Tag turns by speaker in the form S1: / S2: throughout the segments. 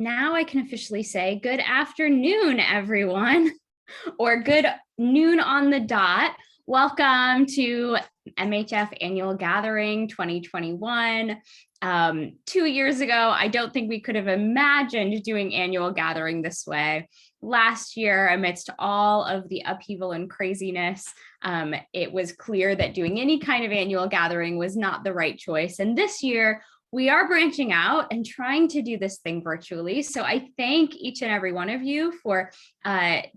S1: Now I can officially say good afternoon, everyone, or good noon on the dot. Welcome to MHF Annual Gathering 2021. 2 years ago, I don't think we could have imagined doing annual gathering this way. Last year, amidst all of the upheaval and craziness, it was clear that doing any kind of annual gathering was not the right choice. And this year, we are branching out and trying to do this thing virtually. So I thank each and every one of you for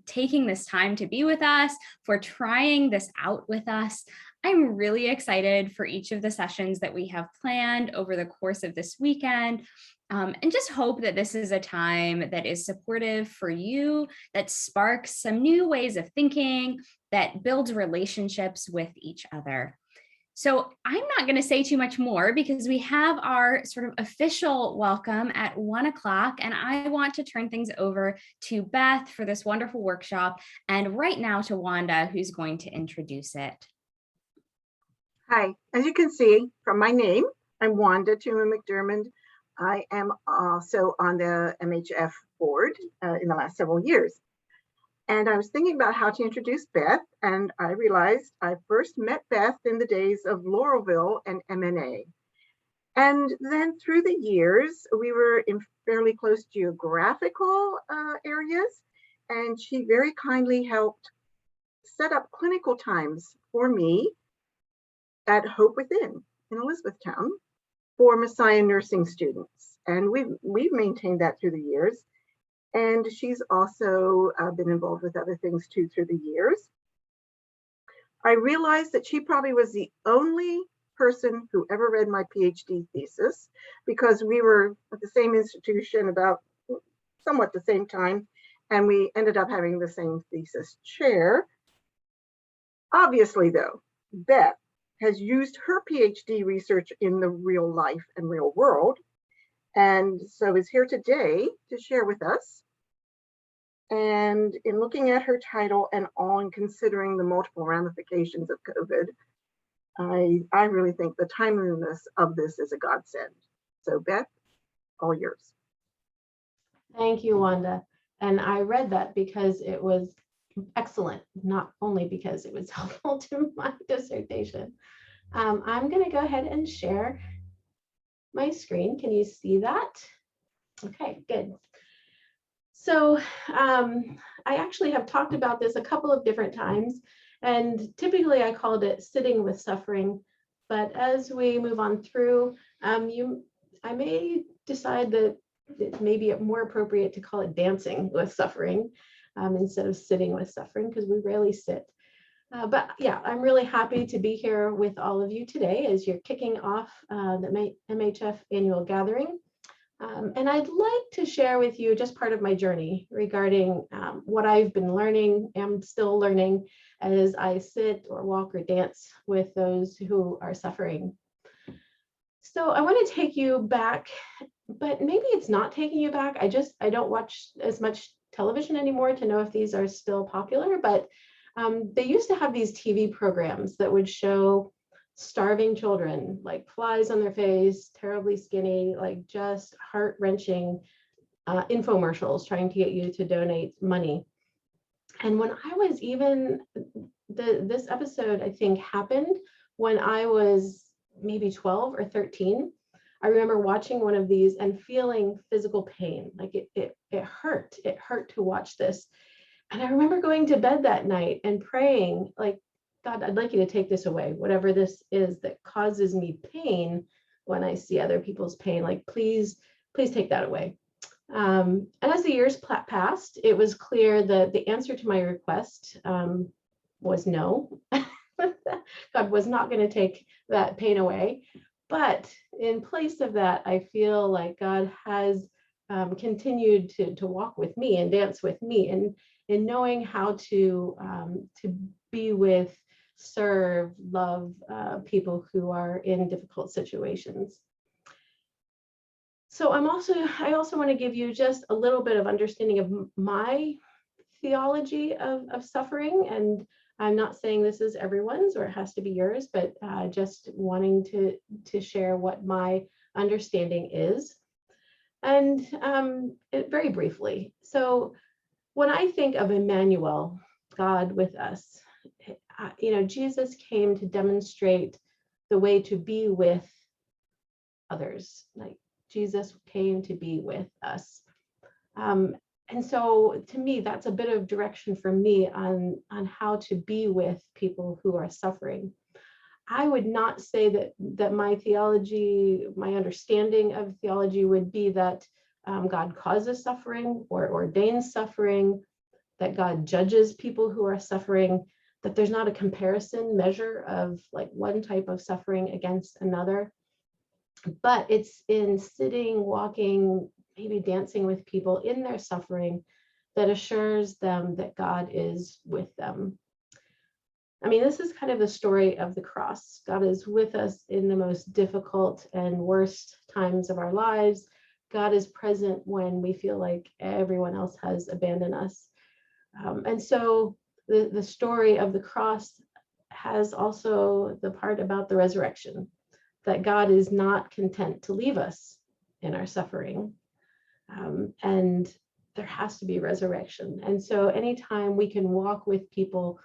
S1: taking this time to be with us, for trying this out with us. I'm really excited for each of the sessions that we have planned over the course of this weekend. And just hope that this is a time that is supportive for you, that sparks some new ways of thinking, that builds relationships with each other. So I'm not going to say too much more because we have our sort of official welcome at 1 o'clock, and I want to turn things over to Beth for this wonderful workshop, and right now to Wanda, who's going to introduce it.
S2: Hi, as you can see from my name, I'm Wanda Tuma McDermott. I am also on the MHF board in the last several years. And I was thinking about how to introduce Beth, and I realized I first met Beth in the days of Laurelville and MNA. And then through the years, we were in fairly close geographical areas, and she very kindly helped set up clinical times for me at Hope Within in Elizabethtown for Messiah nursing students. And we've maintained that through the years. And she's also been involved with other things too through the years. I realized that she probably was the only person who ever read my PhD thesis, because we were at the same institution about somewhat the same time, and we ended up having the same thesis chair. Obviously though, Beth has used her PhD research in the real life and real world, and so is here today to share with us. And in looking at her title and on considering the multiple ramifications of COVID, I really think the timeliness of this is a godsend. So Beth, all yours.
S3: Thank you, Wanda. And I read that because it was excellent, not only because it was helpful to my dissertation. I'm going to go ahead and share my screen. Can you see that? Okay, good. So I actually have talked about this a couple of different times, and typically I called it sitting with suffering. But as we move on through, I may decide that it may be more appropriate to call it dancing with suffering instead of sitting with suffering, because we rarely sit. But yeah, I'm really happy to be here with all of you today as you're kicking off the MHF annual gathering. And I'd like to share with you just part of my journey regarding what I've been learning, am still learning as I sit or walk or dance with those who are suffering. So I want to take you back, but maybe it's not taking you back. I don't watch as much television anymore to know if these are still popular, but they used to have these TV programs that would show starving children, like flies on their face, terribly skinny, like just heart-wrenching infomercials trying to get you to donate money. And when I was this episode, I think, happened when I was maybe 12 or 13. I remember watching one of these and feeling physical pain, like it hurt. It hurt to watch this. And I remember going to bed that night and praying, like, God, I'd like you to take this away, whatever this is that causes me pain when I see other people's pain, like, please take that away. And as the years passed, it was clear that the answer to my request was no. God was not going to take that pain away. But in place of that, I feel like God has continued to walk with me and dance with me in knowing how to be with, serve, love people who are in difficult situations. So I also want to give you just a little bit of understanding of my theology of suffering. And I'm not saying this is everyone's or it has to be yours, but just wanting to share what my understanding is. And very briefly, so when I think of Emmanuel, God with us, Jesus came to demonstrate the way to be with others. Like Jesus came to be with us. And so to me, that's a bit of direction for me on how to be with people who are suffering. I would not say that my theology, my understanding of theology would be that God causes suffering or ordains suffering, that God judges people who are suffering, that there's not a comparison measure of like one type of suffering against another. But it's in sitting, walking, maybe dancing with people in their suffering that assures them that God is with them. I mean, this is kind of the story of the cross. God is with us in the most difficult and worst times of our lives. God is present when we feel like everyone else has abandoned us. And so the story of the cross has also the part about the resurrection, that God is not content to leave us in our suffering. And there has to be resurrection. And so anytime we can walk with people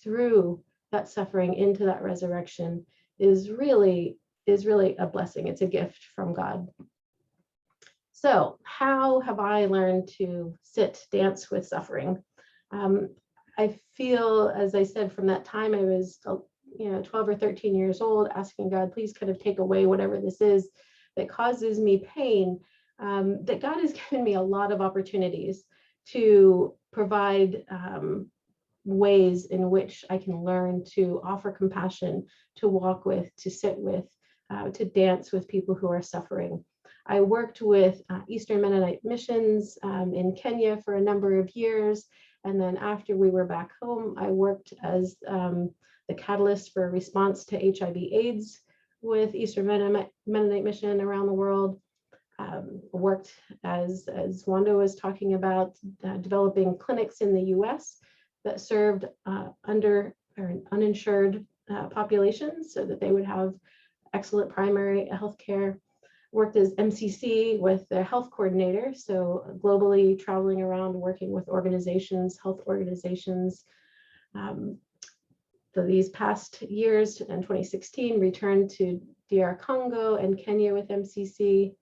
S3: through that suffering into that resurrection is really a blessing. It's a gift from God. So how have I learned to sit, dance with suffering? I feel, as I said, from that time I was 12 or 13 years old, asking God, please kind of take away whatever this is that causes me pain, that God has given me a lot of opportunities to provide ways in which I can learn to offer compassion, to walk with, to sit with, to dance with people who are suffering. I worked with Eastern Mennonite missions in Kenya for a number of years. And then after we were back home, I worked as the catalyst for response to HIV/AIDS with Eastern Mennonite mission around the world. Worked as Wanda was talking about, developing clinics in the US that served under or uninsured populations so that they would have excellent primary health care. Worked as MCC with the health coordinator, so globally traveling around working with organizations, health organizations. So these past years, in 2016, returned to DR Congo and Kenya with MCC.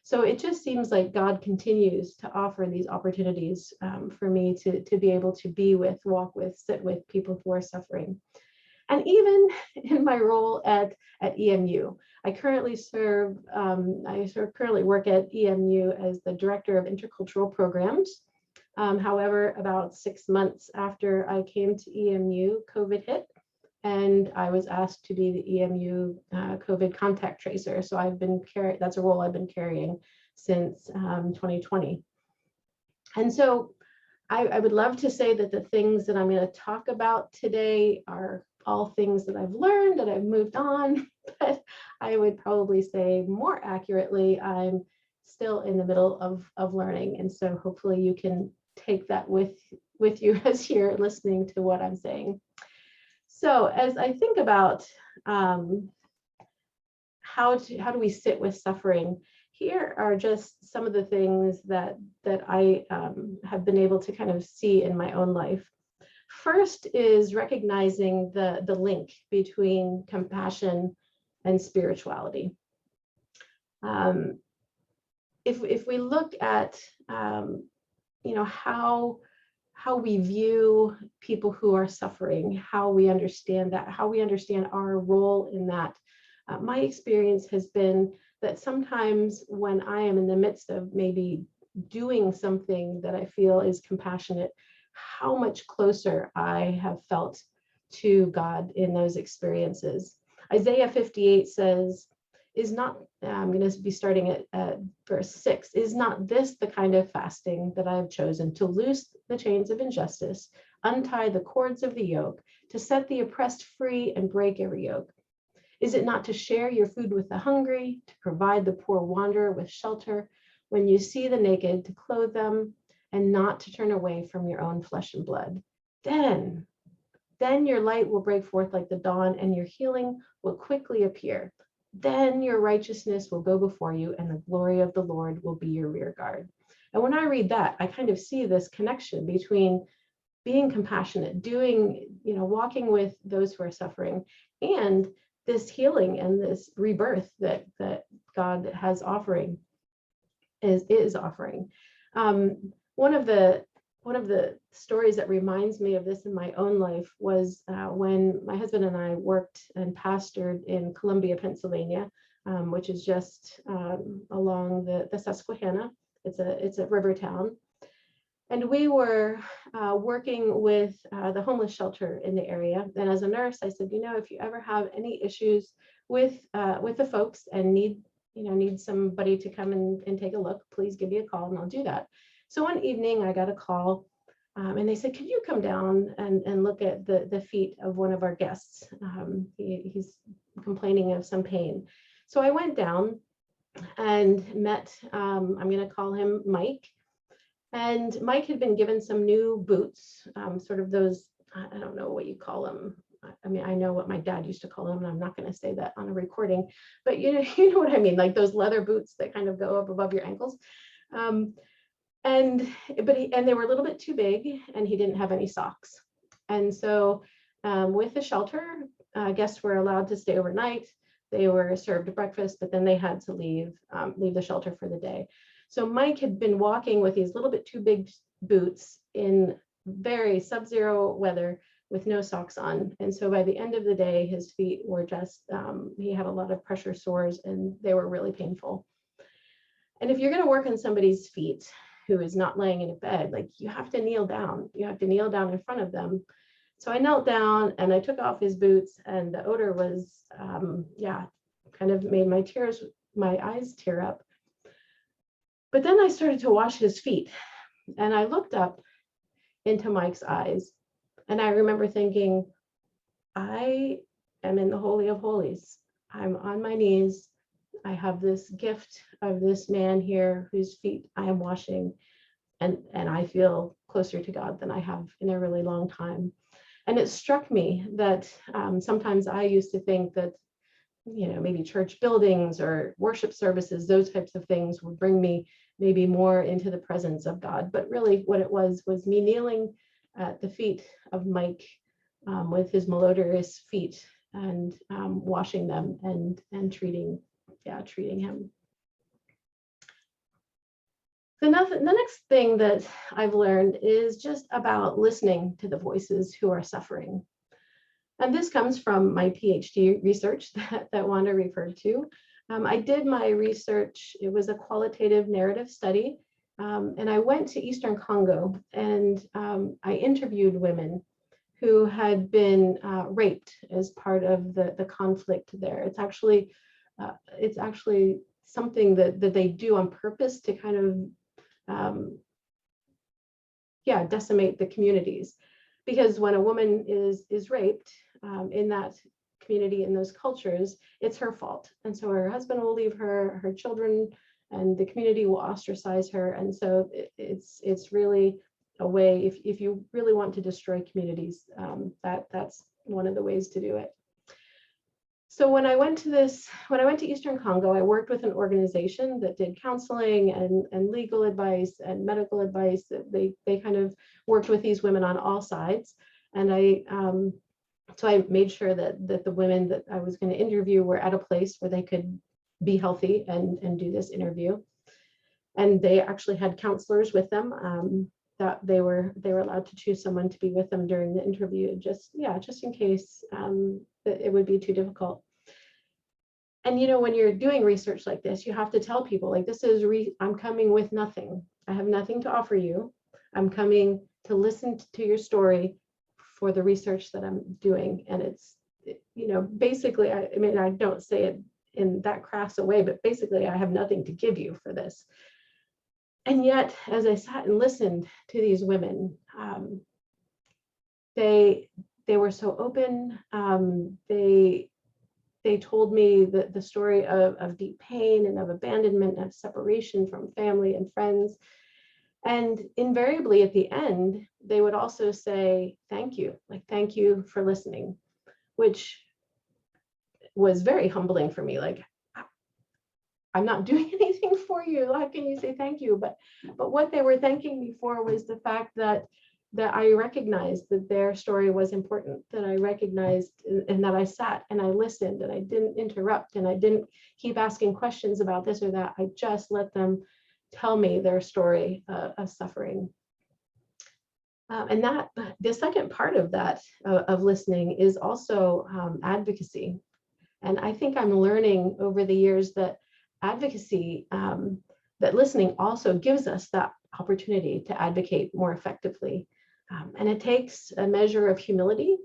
S3: So it just seems like God continues to offer these opportunities for me to be able to be with, walk with, sit with people who are suffering. And even in my role at EMU, I currently currently work at EMU as the director of intercultural programs. However, about 6 months after I came to EMU, COVID hit, and I was asked to be the EMU COVID contact tracer. So that's a role I've been carrying since 2020. And so I would love to say that the things that I'm going to talk about today are all things that I've learned, that I've moved on, but I would probably say more accurately, I'm still in the middle of learning. And so hopefully you can take that with you as you're listening to what I'm saying. So as I think about how do we sit with suffering, here are just some of the things that I have been able to kind of see in my own life. First is recognizing the link between compassion and spirituality. If we look at how we view people who are suffering, how we understand that, how we understand our role in that, my experience has been that sometimes when I am in the midst of maybe doing something that I feel is compassionate, how much closer I have felt to God in those experiences. Isaiah 58 says, I'm going to be starting at verse 6, is not this the kind of fasting that I have chosen, to loose the chains of injustice, untie the cords of the yoke, to set the oppressed free and break every yoke? Is it not to share your food with the hungry, to provide the poor wanderer with shelter, when you see the naked, to clothe them, and not to turn away from your own flesh and blood? Then your light will break forth like the dawn, and your healing will quickly appear. then your righteousness will go before you, and the glory of the Lord will be your rear guard. And when I read that, I kind of see this connection between being compassionate, walking with those who are suffering, and this healing and this rebirth that God is offering. One of the stories that reminds me of this in my own life was when my husband and I worked and pastored in Columbia, Pennsylvania, which is just along the Susquehanna. It's a river town. And we were working with the homeless shelter in the area. And as a nurse, I said, if you ever have any issues with the folks and need somebody to come and take a look, please give me a call and I'll do that. So one evening I got a call and they said, can you come down and look at the feet of one of our guests? He's complaining of some pain. So I went down and met, I'm going to call him Mike. And Mike had been given some new boots, sort of those, I don't know what you call them. I mean, I know what my dad used to call them, and I'm not going to say that on a recording, but you know what I mean, like those leather boots that kind of go up above your ankles. And they were a little bit too big, and he didn't have any socks. And so with the shelter, guests were allowed to stay overnight. They were served breakfast, but then they had to leave the shelter for the day. So Mike had been walking with these little bit too big boots in very sub-zero weather with no socks on. And so by the end of the day, his feet were just, he had a lot of pressure sores and they were really painful. And if you're going to work on somebody's feet who is not laying in a bed, like you have to kneel down. You have to kneel down in front of them. So I knelt down and I took off his boots, and the odor was, kind of made my eyes tear up. But then I started to wash his feet, and I looked up into Mike's eyes, and I remember thinking, I am in the Holy of Holies. I'm on my knees. I have this gift of this man here whose feet I am washing, and I feel closer to God than I have in a really long time. And it struck me that sometimes I used to think that maybe church buildings or worship services, those types of things would bring me maybe more into the presence of God. But really what it was me kneeling at the feet of Mike with his malodorous feet and washing them and treating him. The next thing that I've learned is just about listening to the voices who are suffering. And this comes from my PhD research that Wanda referred to. I did my research, it was a qualitative narrative study, and I went to Eastern Congo and I interviewed women who had been raped as part of the conflict there. It's actually something that they do on purpose to kind of decimate the communities. Because when a woman is raped in that community, in those cultures, it's her fault. And so her husband will leave her children, and the community will ostracize her. And so it's really a way, if you really want to destroy communities, that's one of the ways to do it. So when I went to Eastern Congo, I worked with an organization that did counseling and legal advice and medical advice. They kind of worked with these women on all sides. And so I made sure that the women that I was going to interview were at a place where they could be healthy and do this interview. And they actually had counselors with them, that they were allowed to choose someone to be with them during the interview, just in case that it would be too difficult. And when you're doing research like this, you have to tell people, like, this is I'm coming with nothing. I have nothing to offer you. I'm coming to listen to your story for the research that I'm doing. And it's, basically, I mean, I don't say it in that crass a way, but basically I have nothing to give you for this. And yet, as I sat and listened to these women, they were so open. They told me the story of deep pain and of abandonment, of separation from family and friends. And invariably at the end, they would also say, thank you, like, thank you for listening, which was very humbling for me. Like, I'm not doing anything for you. How can you say thank you? But what they were thanking me for was the fact that I recognized that their story was important, that I recognized, and that I sat and I listened and I didn't interrupt and I didn't keep asking questions about this or that. I just let them tell me their story of suffering. And that the second part of that, of listening, is also advocacy. And I think I'm learning over the years that advocacy, that listening also gives us that opportunity to advocate more effectively. And it takes a measure of humility,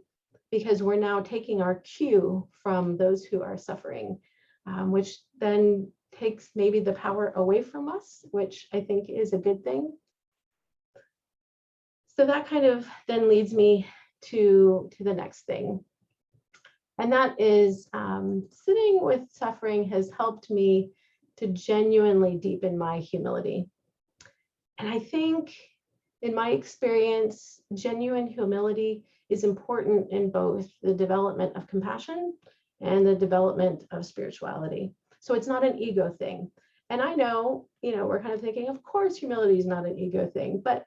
S3: because we're now taking our cue from those who are suffering, which then takes maybe the power away from us, which I think is a good thing. So that kind of then leads me to the next thing. And that is sitting with suffering has helped me to genuinely deepen my humility. And I think, in my experience, genuine humility is important in both the development of compassion and the development of spirituality. So it's not an ego thing. And I know, we're kind of thinking, of course, humility is not an ego thing. But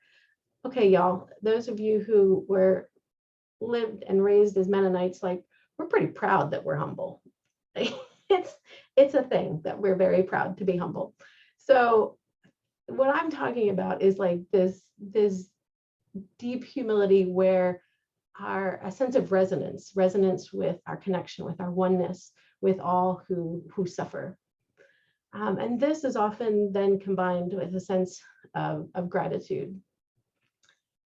S3: okay, y'all, those of you who lived and raised as Mennonites, like, we're pretty proud that we're humble. It's a thing that we're very proud to be humble. So what I'm talking about is like this deep humility where a sense of resonance with our connection, with our oneness, with all who suffer. And this is often then combined with a sense of gratitude.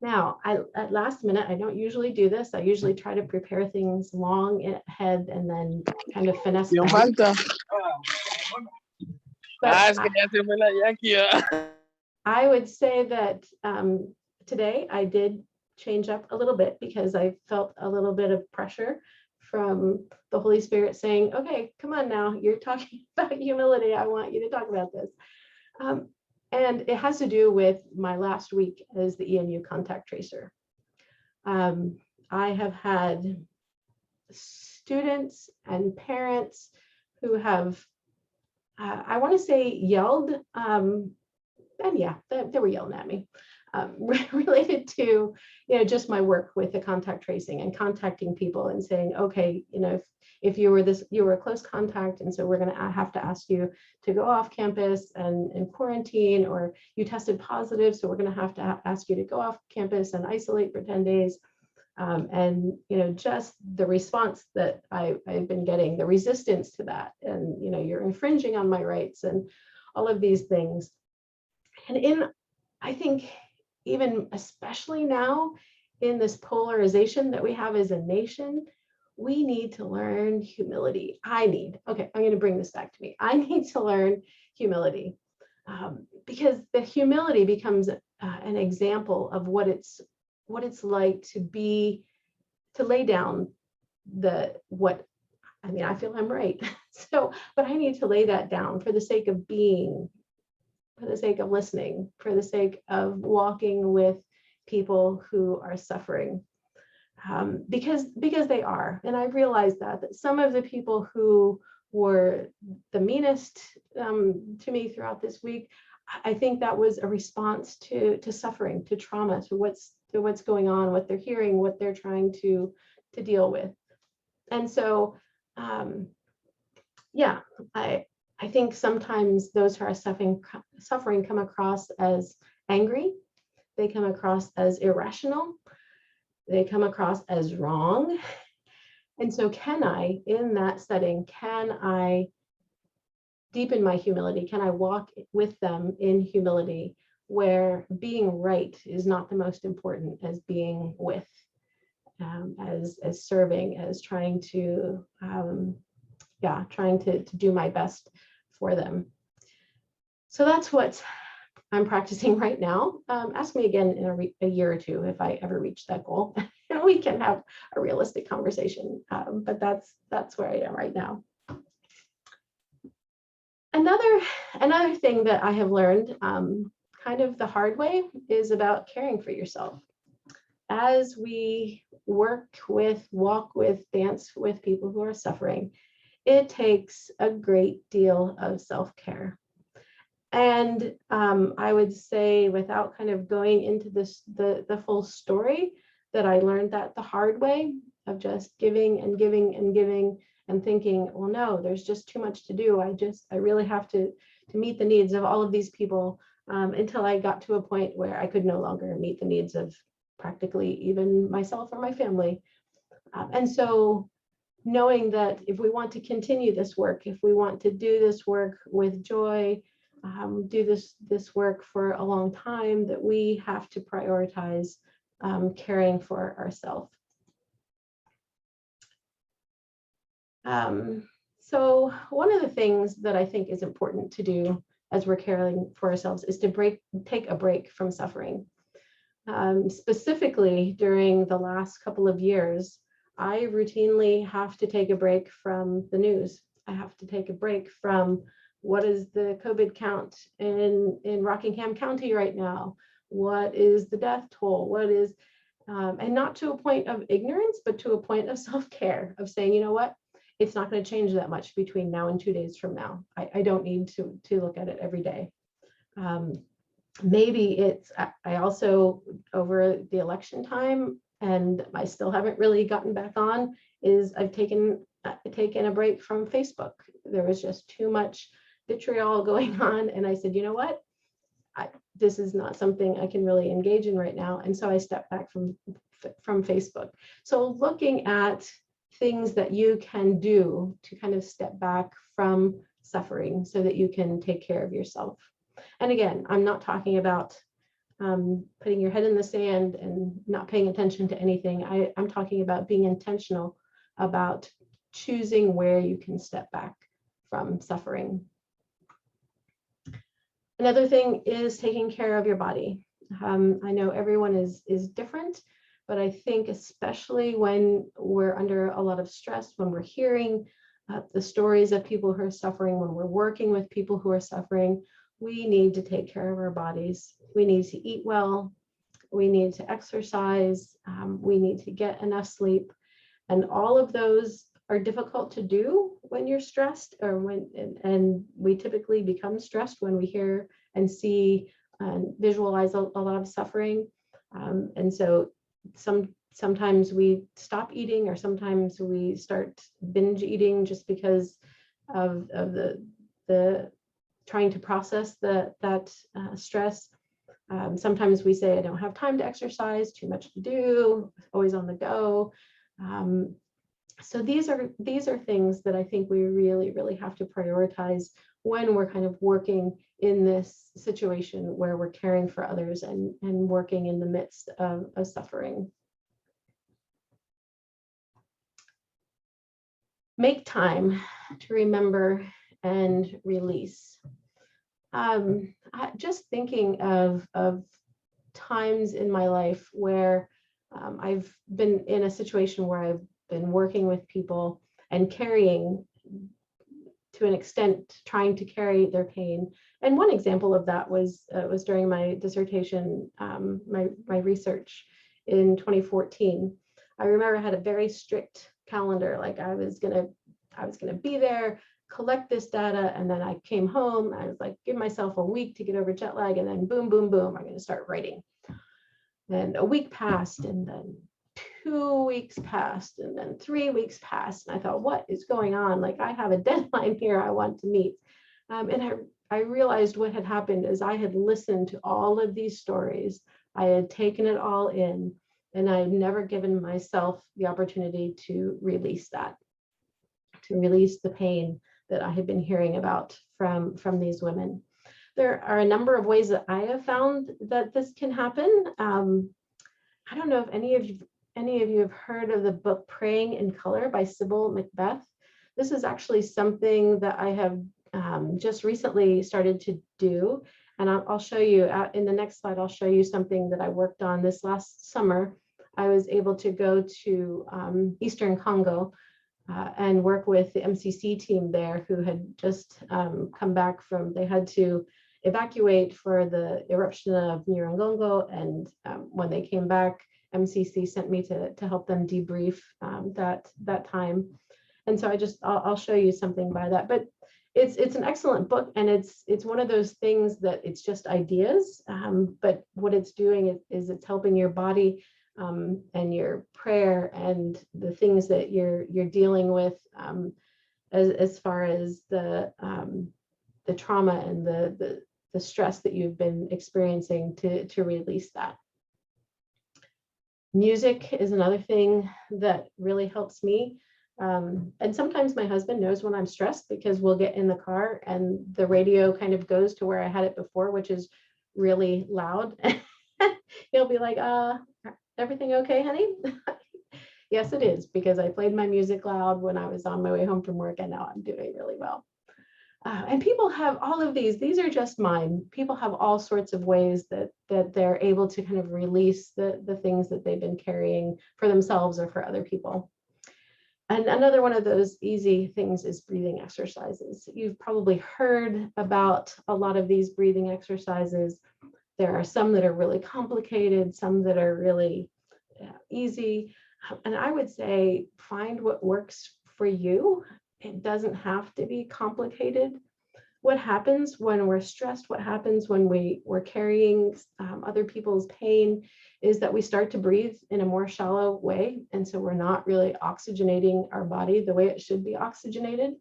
S3: Now, at last minute, I don't usually do this. I usually try to prepare things long ahead and then kind of finesse them. But I would say that today I did change up a little bit, because I felt a little bit of pressure from the Holy Spirit saying, okay, come on now, you're talking about humility. I want you to talk about this. And it has to do with my last week as the EMU contact tracer. I have had students and parents who have, I want to say, yelled, and yeah, they were yelling at me, related to, just my work with the contact tracing and contacting people and saying, okay, if you were a close contact, and so we're going to have to ask you to go off campus and quarantine, or you tested positive, so we're going to have to ask you to go off campus and isolate for 10 days. And just the response that I've been getting, the resistance to that, and you're infringing on my rights and all of these things. And I think, even especially now in this polarization that we have as a nation, we need to learn humility. I'm going to bring this back to me. I need to learn humility, because the humility becomes an example of what it's like to lay down I feel I'm right. So, but I need to lay that down for the sake of being, for the sake of listening, for the sake of walking with people who are suffering. Because they are. And I've realized that some of the people who were the meanest to me throughout this week, I think that was a response to suffering, to trauma, to what's going on, what they're hearing, what they're trying to deal with. And so, I think sometimes those who are suffering come across as angry. They come across as irrational. They come across as wrong. And so in that setting, can I deepen my humility? Can I walk with them in humility, where being right is not the most important as being with, as serving, as trying to do my best for them. So that's what I'm practicing right now. Ask me again in a year or two if I ever reach that goal, and we can have a realistic conversation. But that's where I am right now. Another thing that I have learned, kind of the hard way, is about caring for yourself. As we walk with, dance with people who are suffering, it takes a great deal of self-care. And I would say, without kind of going into this, the full story, that I learned that the hard way, of just giving and giving and giving and thinking, well, no, there's just too much to do. I really have to meet the needs of all of these people, until I got to a point where I could no longer meet the needs of practically even myself or my family. And so knowing that if we want to continue this work, if we want to do this work with joy, do this work for a long time, that we have to prioritize caring for ourselves. So one of the things that I think is important to do as we're caring for ourselves is to take a break from suffering. Specifically, during the last couple of years, I routinely have to take a break from the news. I have to take a break from what is the COVID count in Rockingham County right now? What is the death toll? What is, and not to a point of ignorance, but to a point of self-care, of saying, you know what, it's not going to change that much between now and 2 days from now. I don't need to look at it every day. Maybe it's, I also, over the election time, and I still haven't really gotten back on, is I've taken a break from Facebook. There was just too much vitriol going on, and I said, you know what, this is not something I can really engage in right now, and so I stepped back from Facebook. So looking at things that you can do to kind of step back from suffering so that you can take care of yourself. And again, I'm not talking about putting your head in the sand and not paying attention to anything. I'm talking about being intentional about choosing where you can step back from suffering. Another thing is taking care of your body. I know everyone is different, but I think especially when we're under a lot of stress, when we're hearing the stories of people who are suffering, when we're working with people who are suffering, we need to take care of our bodies. We need to eat well. We need to exercise. We need to get enough sleep. And all of those are difficult to do when you're stressed, or and we typically become stressed when we hear and see and visualize a lot of suffering. And so sometimes we stop eating, or sometimes we start binge eating just because of the trying to process that stress. Sometimes we say, I don't have time to exercise, too much to do, always on the go. So these are things that I think we really, really have to prioritize when we're kind of working in this situation where we're caring for others and working in the midst of suffering. Make time to remember and release. Just thinking of times in my life where I've been in a situation where I've been working with people and carrying, to an extent, trying to carry their pain. And one example of that was during my dissertation, my research in 2014. I remember I had a very strict calendar, like I was gonna be there, collect this data, and then I came home. I was like, give myself a week to get over jet lag, and then boom, boom, boom, I'm gonna start writing. And a week passed, and then 2 weeks passed, and then 3 weeks passed, and I thought, what is going on? Like, I have a deadline here I want to meet. And I realized what had happened is I had listened to all of these stories. I had taken it all in, and I had never given myself the opportunity to release that, to release the pain that I had been hearing about from these women. There are a number of ways that I have found that this can happen. I don't know if any of you have heard of the book Praying in Color by Sybil Macbeth. This is actually something that I have just recently started to do. And I'll show you in the next slide, I'll show you something that I worked on this last summer. I was able to go to Eastern Congo and work with the MCC team there, who had just come back from, they had to evacuate for the eruption of Nyiragongo. And when they came back, MCC sent me to help them debrief that time. And so I'll show you something by that. But it's an excellent book, and it's one of those things that it's just ideas, but what it's doing is it's helping your body and your prayer and the things that you're dealing with as far as the trauma and the stress that you've been experiencing to release that. Music is another thing that really helps me. And sometimes my husband knows when I'm stressed, because we'll get in the car and the radio kind of goes to where I had it before, which is really loud. He'll be like, everything okay, honey? Yes, it is, because I played my music loud when I was on my way home from work, and now I'm doing really well. And people have all of these are just mine. People have all sorts of ways that they're able to kind of release the things that they've been carrying for themselves or for other people. And another one of those easy things is breathing exercises. You've probably heard about a lot of these breathing exercises. There are some that are really complicated, some that are really easy. And I would say find what works for you. It doesn't have to be complicated. What happens when we're stressed, what happens when we're carrying other people's pain, is that we start to breathe in a more shallow way. And so we're not really oxygenating our body the way it should be oxygenated.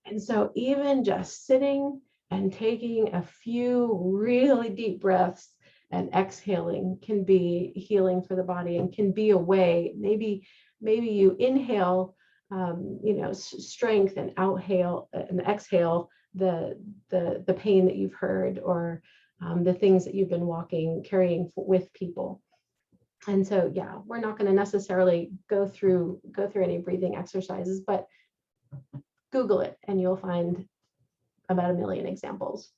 S3: And so even just sitting and taking a few really deep breaths and exhaling can be healing for the body, and can be a way. Maybe you inhale strength, and exhale the pain that you've heard, or the things that you've been carrying with people. And so, yeah, we're not going to necessarily go through any breathing exercises, but Google it and you'll find about a million examples.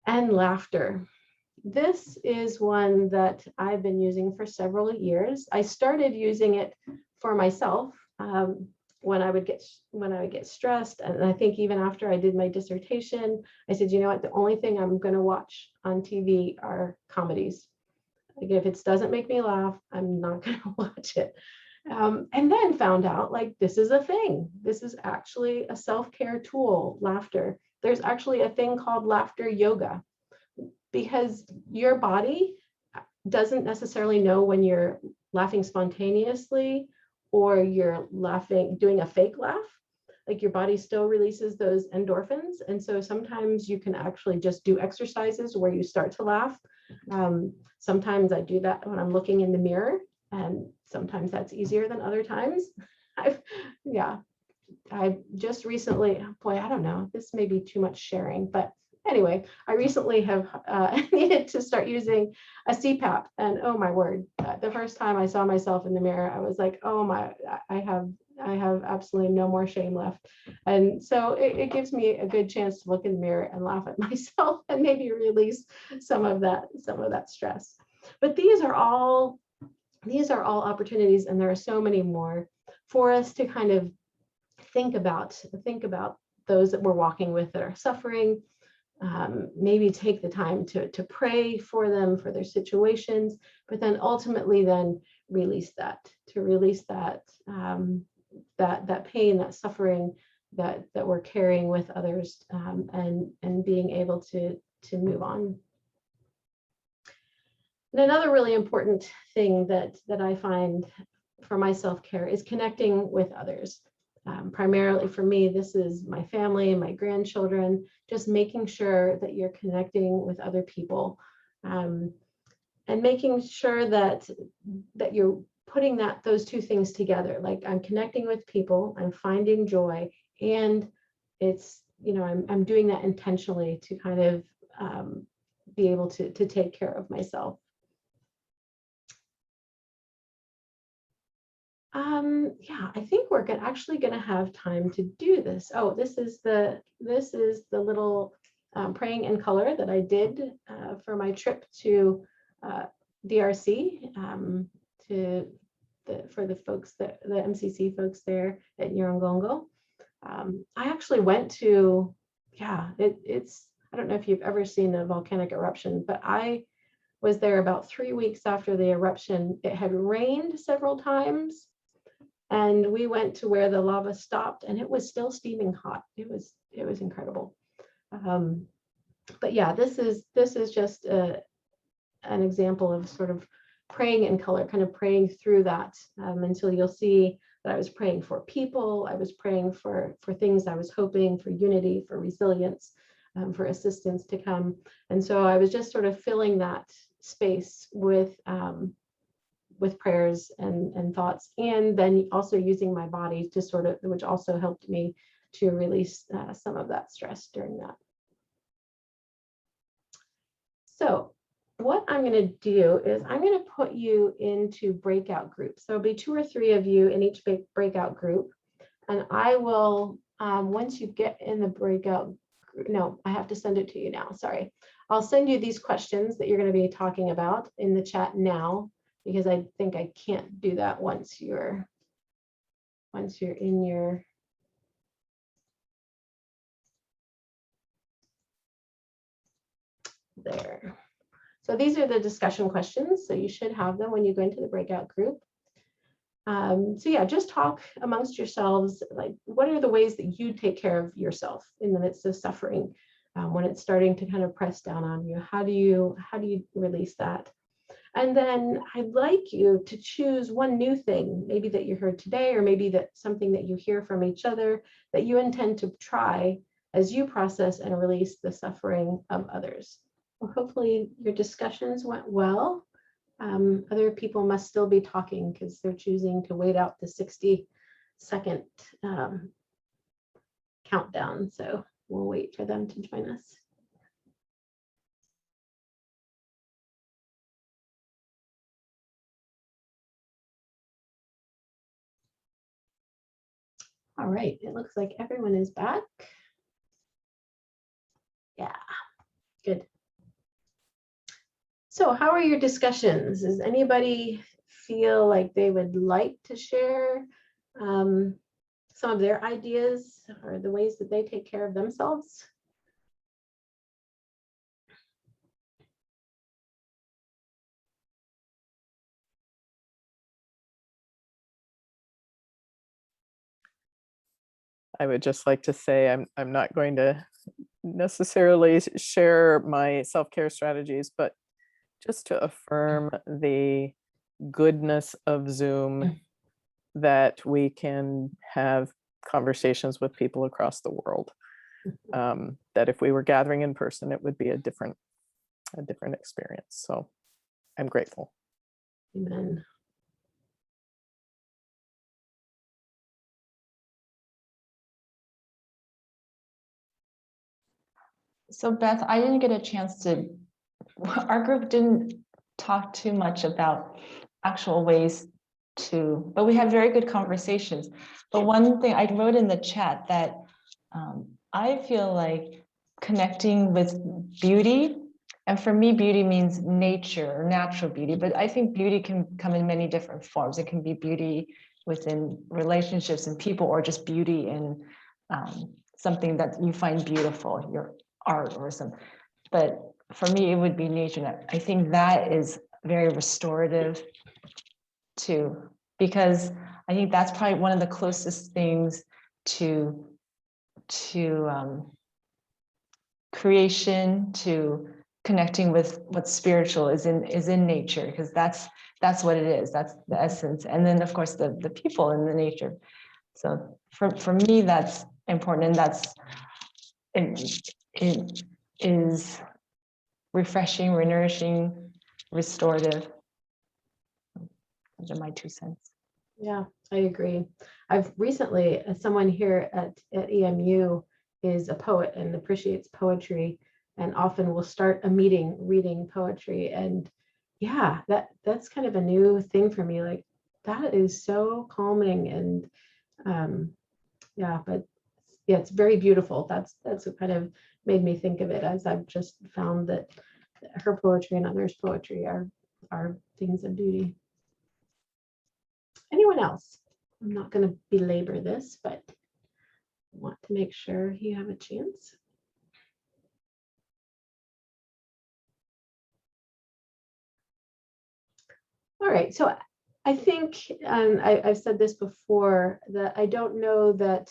S3: And laughter. This is one that I've been using for several years. I started using it for myself when I would get stressed, and I think even after I did my dissertation, I said, you know what, the only thing I'm going to watch on TV are comedies. Like, if it doesn't make me laugh, I'm not going to watch it. And then found out, like, this is a thing. This is actually a self-care tool, laughter. There's actually a thing called laughter yoga, because your body doesn't necessarily know when you're laughing spontaneously or you're doing a fake laugh. Like, your body still releases those endorphins. And so sometimes you can actually just do exercises where you start to laugh. Sometimes I do that when I'm looking in the mirror, and sometimes that's easier than other times. I just recently, boy, I don't know, this may be too much sharing, but anyway, I recently have needed to start using a CPAP, and oh my word, the first time I saw myself in the mirror, I was like, oh my, I have absolutely no more shame left. And so it gives me a good chance to look in the mirror and laugh at myself and maybe release some of that stress. But these are all opportunities, and there are so many more for us to kind of think about those that we're walking with that are suffering. Maybe take the time to pray for them, for their situations, but then ultimately then release that pain, that suffering that we're carrying with others, and being able to move on. And another really important thing that I find for my self-care is connecting with others. Primarily for me, this is my family, my grandchildren, just making sure that you're connecting with other people, and making sure that you're putting those two things together. Like, I'm connecting with people, I'm finding joy, and it's, I'm doing that intentionally to kind of be able to take care of myself. I think we're actually going to have time to do this. Oh, this is the little praying in color that I did for my trip to DRC, for the folks the MCC folks there at Nyiragongo. I actually went to, it's, I don't know if you've ever seen a volcanic eruption, but I was there about 3 weeks after the eruption. It had rained several times, And we went to where the lava stopped, and it was still steaming hot. It was incredible. But yeah, this is just an example of sort of praying in color, kind of praying through that until you'll see that I was praying for people. I was praying for things I was hoping, for unity, for resilience, for assistance to come. And so I was just sort of filling that space with prayers and thoughts, and then also using my body to sort of, which also helped me to release some of that stress during that. So what I'm going to do is I'm going to put you into breakout groups. There'll be 2 or 3 of you in each breakout group. And I will, once you get in the breakout group, no, I have to send it to you now. Sorry. I'll send you these questions that you're going to be talking about in the chat now, because I think I can't do that once you're in your there. So these are the discussion questions. So you should have them when you go into the breakout group. So yeah, just talk amongst yourselves, like what are the ways that you take care of yourself in the midst of suffering when it's starting to kind of press down on you? How do you release that? And then I'd like you to choose one new thing, maybe that you heard today, or maybe that something that you hear from each other that you intend to try as you process and release the suffering of others. Well, hopefully your discussions went well. Other people must still be talking because they're choosing to wait out the 60-second countdown. So we'll wait for them to join us. All right, it looks like everyone is back. Yeah, good. So how are your discussions? Does anybody feel like they would like to share some of their ideas or the ways that they take care of themselves?
S4: I would just like to say I'm not going to necessarily share my self-care strategies, but just to affirm the goodness of Zoom, that we can have conversations with people across the world. That if we were gathering in person, it would be a different experience. So I'm grateful.
S3: Amen.
S5: So Beth, I didn't get a chance to, our group didn't talk too much about actual ways to, but we had very good conversations. But one thing I wrote in the chat that I feel like connecting with beauty, and for me, beauty means nature or natural beauty, but I think beauty can come in many different forms. It can be beauty within relationships and people, or just beauty in something that you find beautiful, your art or something. But for me, it would be nature. I think that is very restorative too, because I think that's probably one of the closest things to creation, to connecting with what's spiritual is in nature, because that's what it is. That's the essence. And then of course the people in the nature. So for me, that's important, and that's it is refreshing, nourishing, restorative. Those are my 2 cents.
S3: Yeah, I agree. I've recently, someone here at EMU is a poet and appreciates poetry, and often will start a meeting reading poetry. And yeah, that's kind of a new thing for me. Like that is so calming, and yeah, but yeah, it's very beautiful. That's what kind of made me think of it, as I've just found that her poetry and others' poetry are things of beauty. Anyone else? I'm not going to belabor this, but I want to make sure you have a chance. All right, so I think, and I've said this before, that I don't know that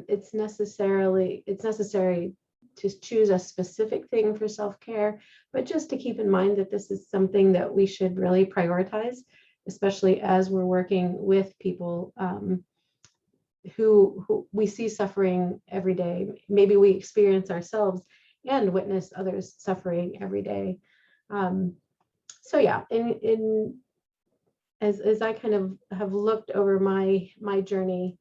S3: it's necessary to choose a specific thing for self-care, but just to keep in mind that this is something that we should really prioritize, especially as we're working with people who we see suffering every day. Maybe we experience ourselves and witness others suffering every day. So yeah, as I kind of have looked over my journey,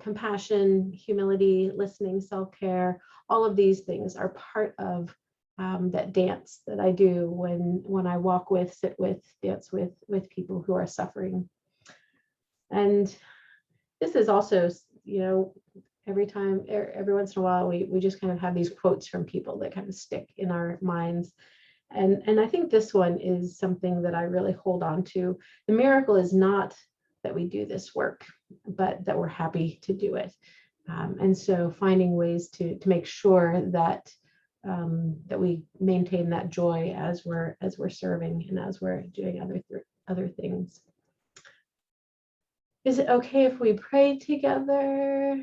S3: compassion, humility, listening, self-care, all of these things are part of that dance that I do when I walk with, sit with, dance with people who are suffering. And this is also, every once in a while, we just kind of have these quotes from people that kind of stick in our minds. And I think this one is something that I really hold on to. The miracle is not that we do this work, but that we're happy to do it. And so finding ways to make sure that that we maintain that joy as we're serving and as we're doing other things. Is it okay if we pray together?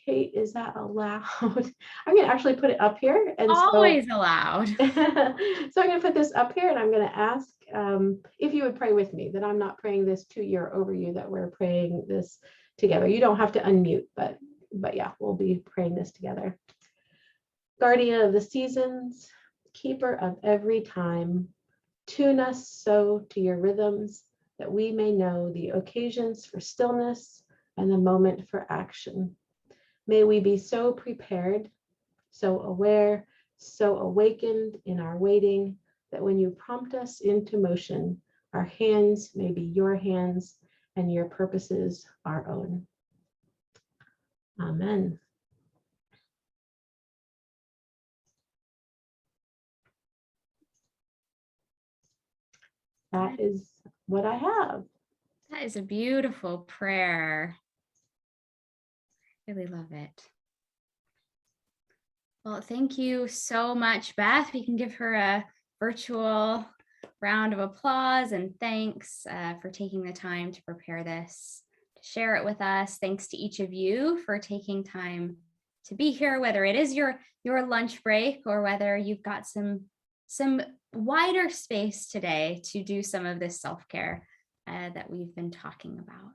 S3: Kate, is that allowed? I'm going to actually put it up here. And
S1: Always allowed.
S3: So I'm going to put this up here, and I'm going to ask if you would pray with me, that I'm not praying this to you or over you, that we're praying this together. You don't have to unmute, but yeah, we'll be praying this together. Guardian of the seasons, keeper of every time, tune us so to your rhythms that we may know the occasions for stillness and the moment for action. May we be so prepared, so aware, so awakened in our waiting, that when you prompt us into motion, our hands may be your hands and your purposes our own. Amen. That is what I have.
S1: That is a beautiful prayer. I really love it. Well, thank you so much, Beth. We can give her a virtual round of applause and thanks for taking the time to prepare this, to share it with us. Thanks to each of you for taking time to be here, whether it is your lunch break or whether you've got some wider space today to do some of this self-care that we've been talking about.